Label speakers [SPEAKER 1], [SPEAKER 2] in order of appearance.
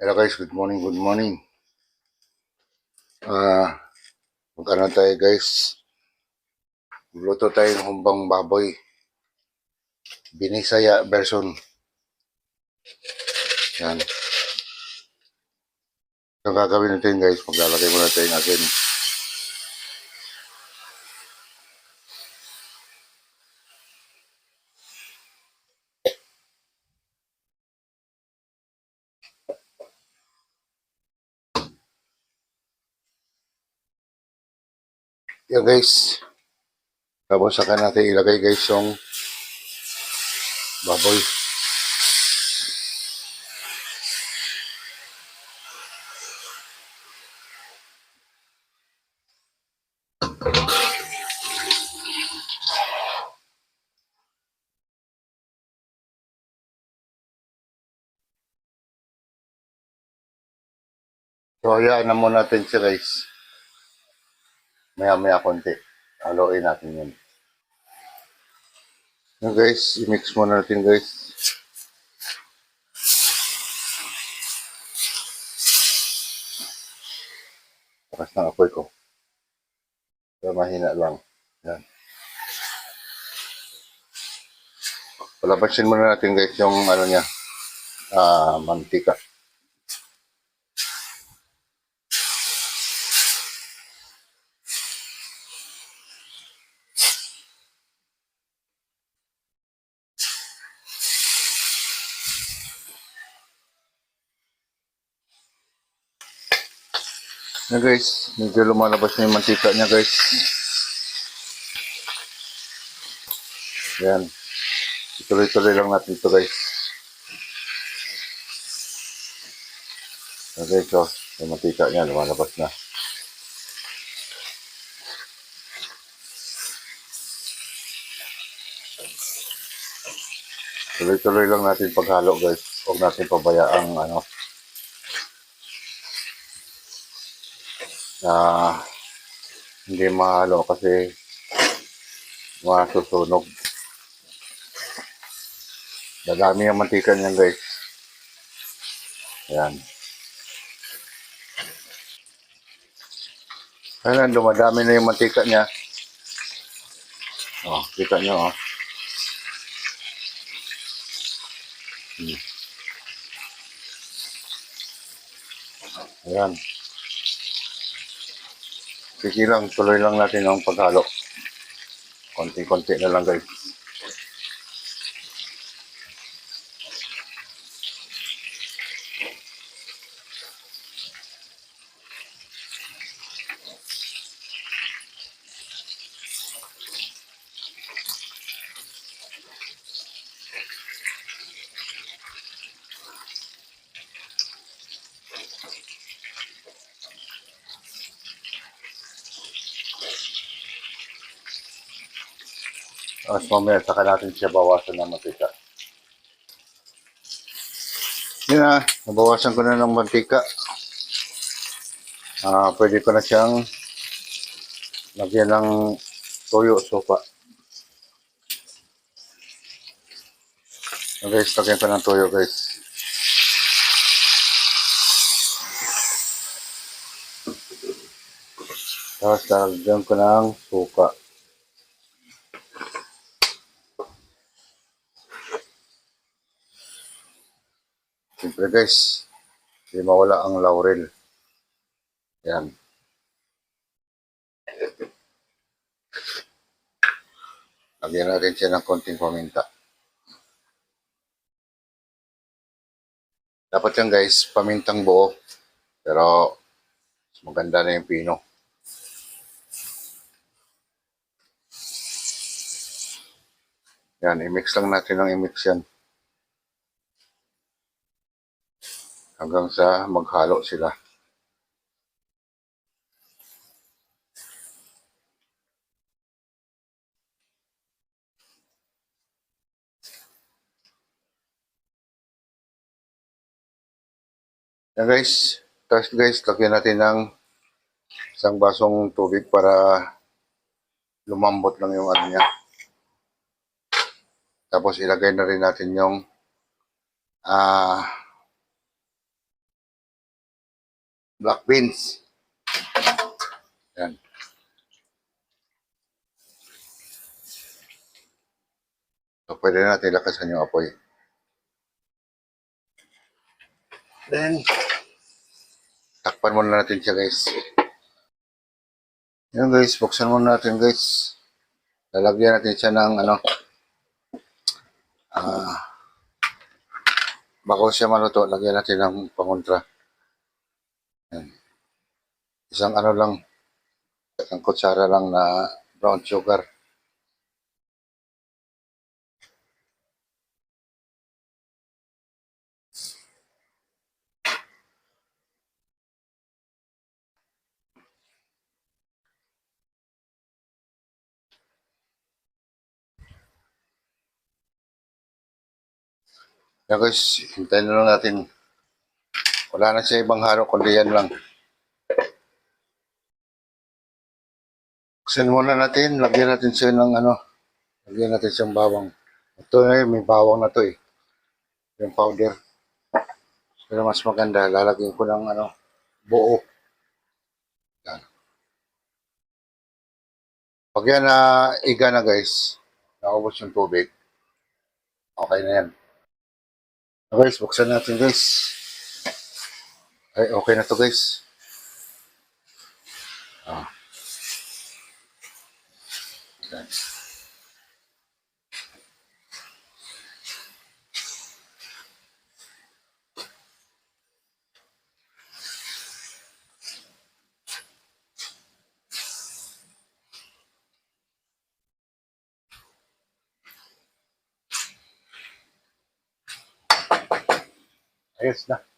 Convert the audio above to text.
[SPEAKER 1] Hello guys, good morning, good morning. Ah, magkano tayo guys? Luto tayo ng humbang baboy. Binisaya version. Yan. Ang gagawin natin guys, maglalagay muna tayo ng asin. Yan guys. Tapos saka natin ilagay guys yung baboy. So hayaan na muna natin siya guys. Maya konti. Haluin natin yun. Yan guys, i-mix muna natin guys. Takas ng apoy ko. Pero mahina lang. Yan. Palabasin muna natin guys yung ano niya, mantika. Yan guys, medyo lumalabas na yung mantika niya guys. Yan. Tuloy-tuloy lang natin ito guys. Okay, so yung mantika niya lumalabas na. Tuloy-tuloy lang natin paghalo guys. Huwag natin pabayaang na hindi mahalo kasi masusunog. Dadami yung mantika niyan guys. Ayan. Ayan, dumadami na yung mantika niya. Oh, kita nyo oh. Ayan. Sige lang, tuloy lang natin ang paghalo. Konti-konti na lang guys. Tapos mamaya saka natin siya bawasan ng mantika. Yun na, nabawasan ko na ng mantika. Pwede ko na siyang lagyan ng toyo, sopa. Guys, lagyan ko ng toyo guys. Tapos lagyan ko ng suka. Siyempre guys, hindi mawala ang laurel. Yan. Lagyan natin siya ng konting paminta. Dapat yan guys, pamintang buo. Pero maganda na yung pino. Yan, i-mix lang natin ng i-mix yan. Hanggang sa maghalo sila. Yan guys. Tapos guys, lagyan natin ng isang basong tubig para lumambot lang yung ano niya. Tapos ilagay na rin natin yung black beans. Yan. So, pwede na natin lakasan yung apoy. Then, takpan muna natin siya guys. Yan guys, buksan muna natin guys. Lalagyan natin siya ng ano, bago siya maluto, lagyan natin ng pangontra. Yan. Isang ano lang, isang kutsara lang na brown sugar. Yan guys, hintayin na lang natin. Wala na siya ibang halo, kundi yan lang. Buksan muna natin, lagyan natin siya ng ano, lagyan natin siyang bawang. Ito eh, may bawang na to eh. Yung powder. Pero mas maganda, lalagyan ko ng ano, buo. Yan. Pag yan na iga na guys, naubos yung tubig, okay na yan. So guys, buksan natin guys. Ay, okay na to guys. Ah. Yan. Ayos na.